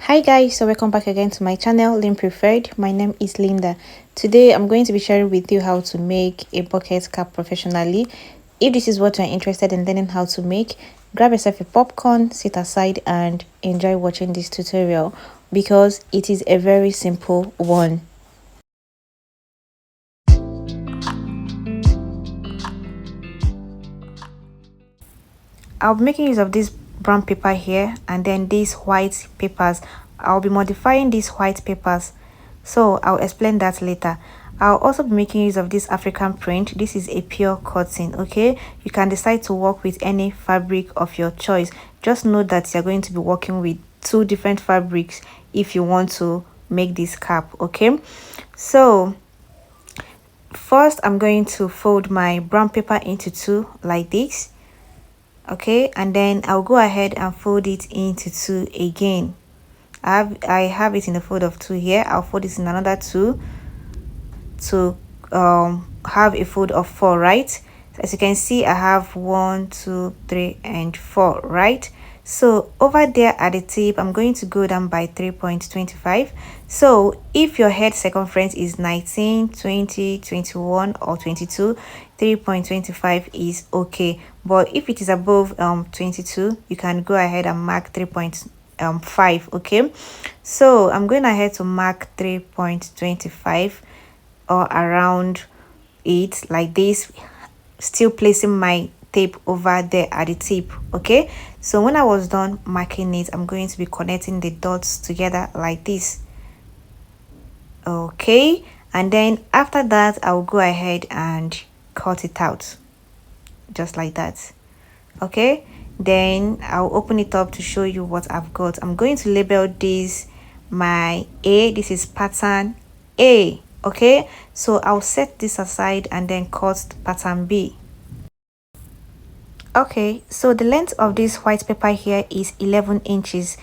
Hi guys, so welcome back again to my channel, Lynn Preferred. My name is Linda. Today I'm going to be sharing with you how to make a bucket cap professionally. If this is what you're interested in learning how to make, grab yourself a popcorn, sit aside and enjoy watching this tutorial because it is a very simple one. I'll be making use of this brown paper here and then these white papers. I'll be modifying these white papers, so I'll explain that later. I'll also be making use of this African print. This is a pure cotton. Okay, you can decide to work with any fabric of your choice. Just know that you're going to be working with two different fabrics if you want to make this cap. Okay, so first I'm going to fold my brown paper into two like this. Okay, and then I'll go ahead and fold it into two again. I have it in a fold of two here. I'll fold it in another two to have a fold of four, right? So as you can see, I have 1 2 3 and 4, right? So over there at the tip, I'm going to go down by 3.25. So if your head circumference is 19, 20, 21 or 22, 3.25 is okay. But if it is above 22, you can go ahead and mark 3.5. Okay, so I'm going ahead to mark 3.25 or around it like this, still placing my tape over there at the tip. Okay, so when I was done marking it, I'm going to be connecting the dots together like this. Okay, and then after that I'll go ahead and cut it out just like that. Okay, then I'll open it up to show you what I've got. I'm going to label this my A. This is pattern A. Okay, so I'll set this aside and then cut pattern B. Okay, so the length of this white paper here is 11 inches.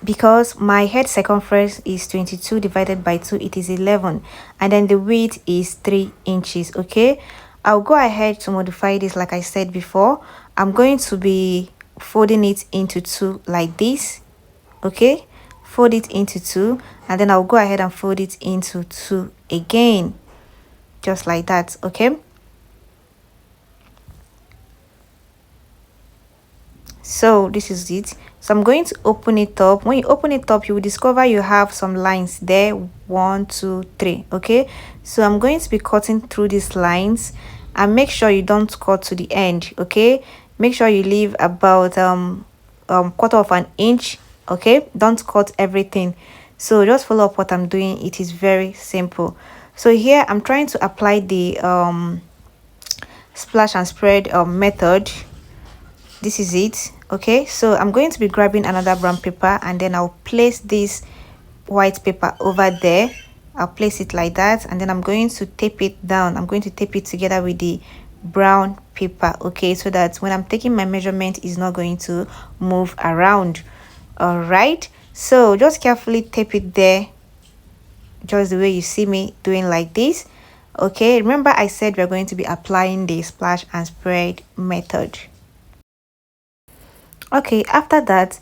Because my head circumference is 22 divided by 2, it is 11, and then the width is 3 inches. Okay, I'll go ahead to modify this. Like I said before, I'm going to be folding it into two like this. Okay, fold it into two, and then I'll go ahead and fold it into two again, just like that. Okay, so this is it. So I'm going to open it up. When you open it up, you will discover you have some lines there, 1 2 3. Okay, so I'm going to be cutting through these lines, and make sure you don't cut to the end. Okay, make sure you leave about quarter of an inch. Okay, don't cut everything. So just follow up what I'm doing. It is very simple. So here I'm trying to apply the splash and spread method. This is it. Okay, so I'm going to be grabbing another brown paper, and then I'll place this white paper over there. I'll place it like that, and then I'm going to tape it down. I'm going to tape it together with the brown paper. Okay, so that when I'm taking my measurement, it's not going to move around. All right, so just carefully tape it there, just the way you see me doing like this. Okay, remember I said we're going to be applying the splash and spread method. Okay, after that,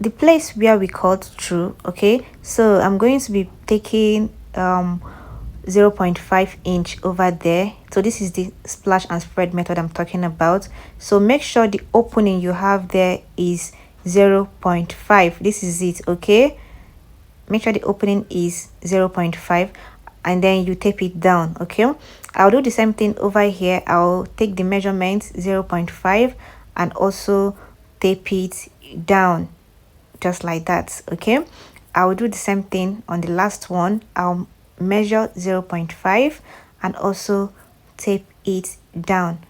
the place where we cut through. Okay, so I'm going to be taking 0.5 inch over there. So this is the splash and spread method I'm talking about. So make sure the opening you have there is 0.5. This is it. Okay, make sure the opening is 0.5, and then you tape it down. Okay, I'll do the same thing over here. I'll take the measurement 0.5 and also tape it down just like that. Okay, I'll do the same thing on the last one. I'll measure 0.5 and also tape it down,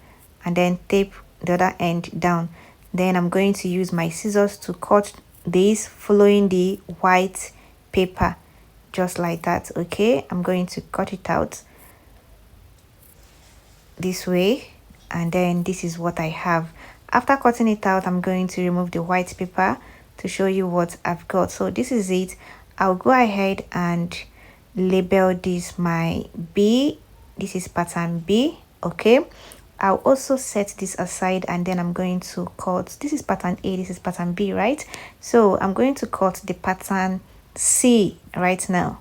and then tape the other end down. Then I'm going to use my scissors to cut this following the white paper just like that. Okay, I'm going to cut it out this way, and then this is what I have. After cutting it out, I'm going to remove the white paper to show you what I've got. So this is it. I'll go ahead and label this my B. This is pattern B. Okay, I'll also set this aside, and then I'm going to cut. This is pattern A, this is pattern B, right? So I'm going to cut the pattern C right now.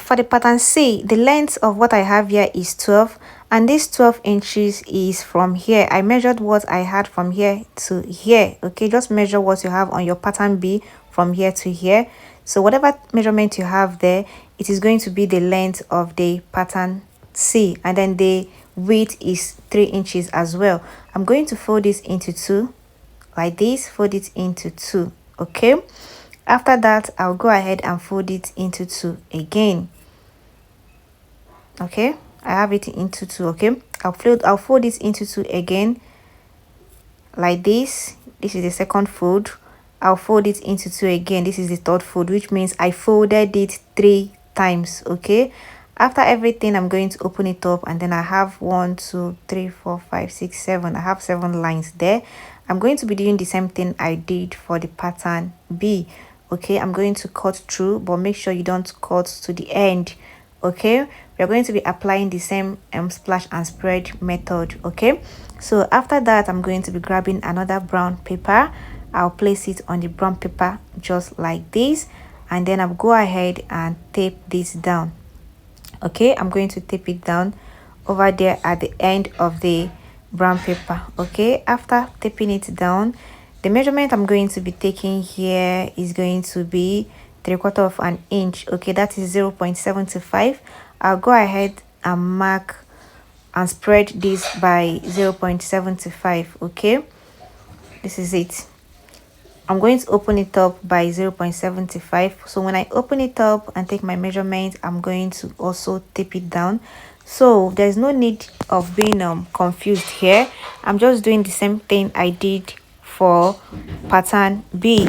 For the pattern C, the length of what I have here is 12, and this 12 inches is from here. I measured what I had from here to here. Okay, just measure what you have on your pattern B from here to here. So whatever measurement you have there, it is going to be the length of the pattern C, and then the width is 3 inches as well. I'm going to fold this into two like this, fold it into two. Okay, after that I'll go ahead and fold it into two again. Okay, I have it into two. Okay, I'll fold it into two again like this. This is the second fold. I'll fold it into two again. This is the third fold, which means I folded it 3 times. Okay, after everything I'm going to open it up, and then I have 1 2 3 4 5 6 7. I have 7 lines there. I'm going to be doing the same thing I did for the pattern B. Okay, I'm going to cut through, but make sure you don't cut to the end. Okay, we're going to be applying the same splash and spread method. Okay, so after that I'm going to be grabbing another brown paper. I'll place it on the brown paper just like this, and then I'll go ahead and tape this down. Okay, I'm going to tape it down over there at the end of the brown paper. Okay, after taping it down, the measurement I'm going to be taking here is going to be 3/4 of an inch. Okay, that is 0.75. I'll go ahead and mark and spread this by 0.75. Okay, this is it. I'm going to open it up by 0.75. So when I open it up and take my measurement, I'm going to also tape it down. So there's no need of being confused here. I'm just doing the same thing I did for pattern B.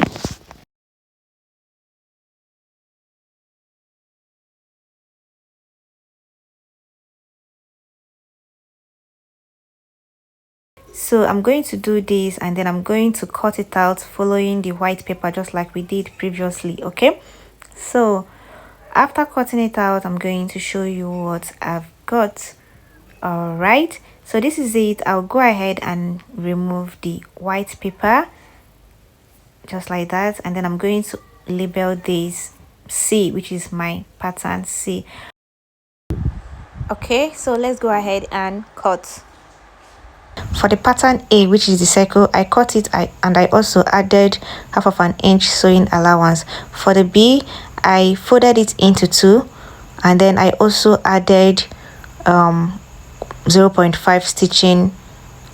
So I'm going to do this, and then I'm going to cut it out following the white paper just like we did previously. Okay, so after cutting it out, I'm going to show you what I've got. All right, so this is it. I'll go ahead and remove the white paper just like that, and then I'm going to label this C, which is my pattern C. Okay, so let's go ahead and cut. For the pattern A, which is the circle, I cut it and I also added 1/2 of an inch sewing allowance. For the B, I folded it into two, and then I also added 0.5 stitching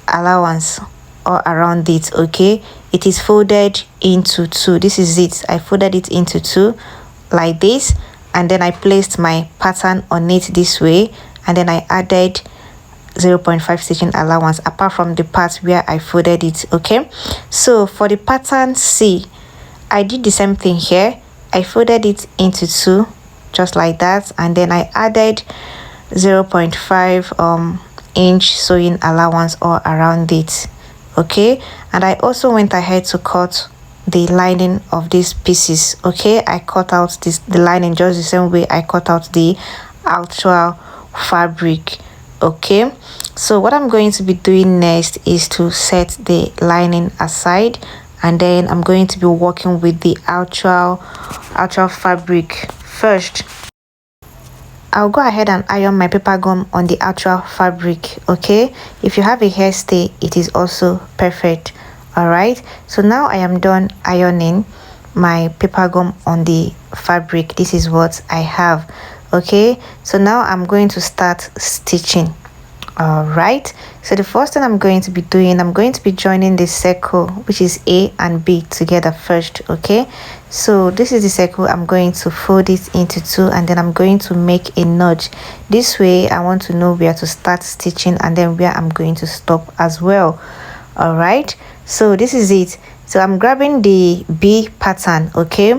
allowance all around it. Okay, it is folded into two. This is it. I folded it into two like this, and then I placed my pattern on it this way, and then I added 0.5 stitching allowance apart from the part where I folded it. Okay, so for the pattern C, I did the same thing here. I folded it into two just like that, and then I added 0.5 inch sewing allowance all around it. Okay, and I also went ahead to cut the lining of these pieces. Okay, I cut out the lining just the same way I cut out the actual fabric. Okay, so what I'm going to be doing next is to set the lining aside, and then I'm going to be working with the actual fabric first. I'll go ahead and iron my paper gum on the actual fabric. Okay, if you have a hairstay, it is also perfect. All right, so now I am done ironing my paper gum on the fabric. This is what I have. Okay, so now I'm going to start stitching. All right, so the first thing I'm going to be doing, I'm going to be joining the circle, which is A and B, together first. Okay, so this is the circle. I'm going to fold it into two, and then I'm going to make a notch. This way I want to know where to start stitching and then where I'm going to stop as well. All right, so this is it. So I'm grabbing the B pattern. Okay,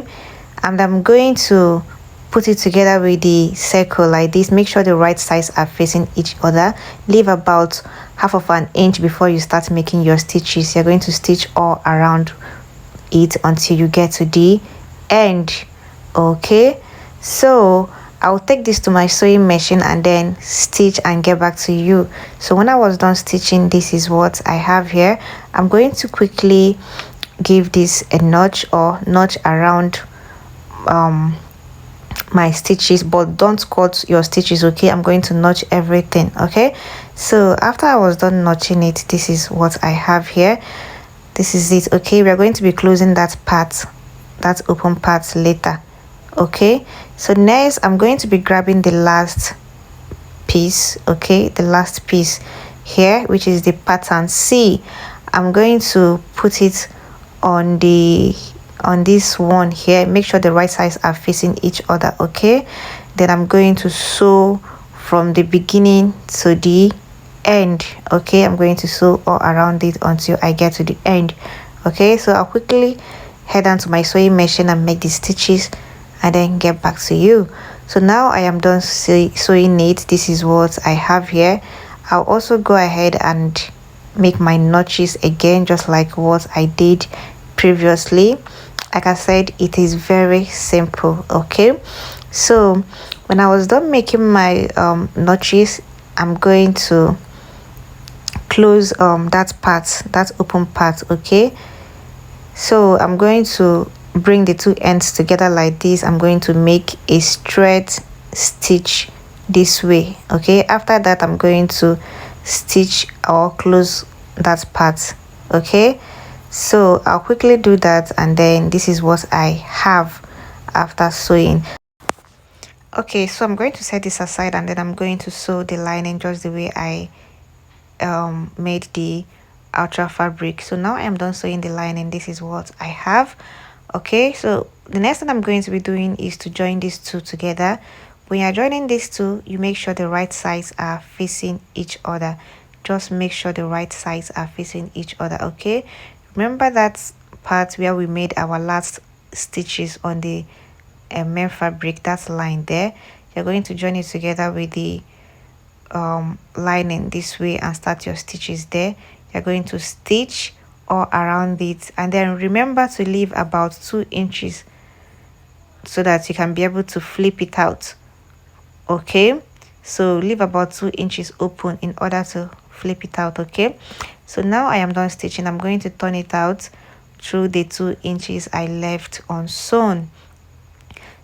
and I'm going to put it together with the circle like this. Make sure the right sides are facing each other. Leave about 1/2 of an inch before you start making your stitches. You're going to stitch all around it until you get to the end. Okay, so I'll take this to my sewing machine and then stitch and get back to you. So when I was done stitching, this is what I have here. I'm going to quickly give this a notch or notch around my stitches, but don't cut your stitches, okay? I'm going to notch everything, okay? So after I was done notching it, this is what I have here. This is it, okay? We are going to be closing that part, that open part later, okay? So next I'm going to be grabbing the last piece, okay, the last piece here, which is the pattern C. I'm going to put it on this one here. Make sure the right sides are facing each other, okay? Then I'm going to sew from the beginning to the end, okay? I'm going to sew all around it until I get to the end, okay? So I'll quickly head down to my sewing machine and make the stitches and then get back to you. So now I am done sewing it. This is what I have here. I'll also go ahead and make my notches again, just like what I did previously. Like I said, it is very simple, okay? So when I was done making my notches, I'm going to close that part, that open part, okay? So I'm going to bring the two ends together like this. I'm going to make a straight stitch this way, okay? After that, I'm going to stitch or close that part, okay? So I'll quickly do that, and then this is what I have after sewing. Okay, so I'm going to set this aside, and then I'm going to sew the lining just the way I made the outer fabric. So now I am done sewing the lining. This is what I have, okay? So the next thing I'm going to be doing is to join these two together. When you're joining these two, you make sure the right sides are facing each other. Just make sure the right sides are facing each other, okay? Remember that part where we made our last stitches on the main fabric, that line there. You're going to join it together with the lining this way and start your stitches there. You're going to stitch all around it, and then remember to leave about 2 inches so that you can be able to flip it out, okay? So leave about 2 inches open in order to flip it out, okay? So now I am done stitching. I'm going to turn it out through the 2 inches I left unsewn.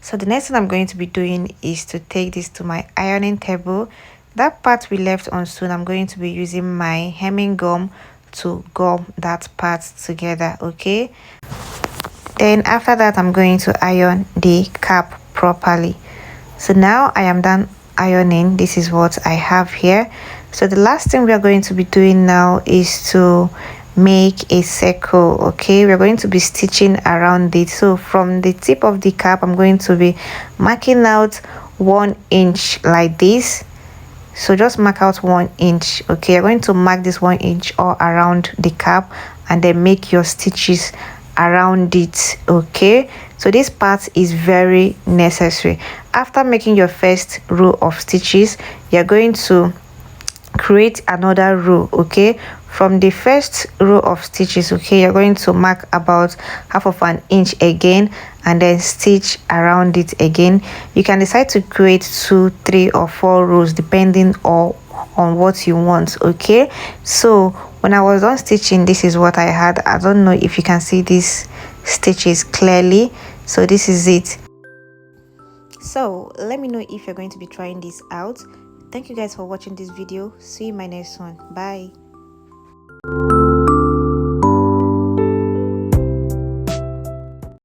So the next thing I'm going to be doing is to take this to my ironing table. That part we left unsewn, I'm going to be using my hemming gum to gum that part together, okay? Then after that, I'm going to iron the cap properly. So now I am done ironing. This is what I have here. So the last thing we are going to be doing now is to make a circle, okay? We're going to be stitching around it. So from the tip of the cap, I'm going to be marking out 1 inch like this. So just mark out 1 inch, okay? You're going to mark this 1 inch all around the cap and then make your stitches around it, okay? So this part is very necessary. After making your first row of stitches, you're going to create another row, okay? From the first row of stitches, okay, you're going to mark about 1/2 inch again and then stitch around it again. You can decide to create 2, 3 or 4 rows depending on what you want, okay? So when I was done stitching, this is what I had. I don't know if you can see these stitches clearly. So this is it. So let me know if you're going to be trying this out. Thank you guys for watching this video. See you in my next one. Bye.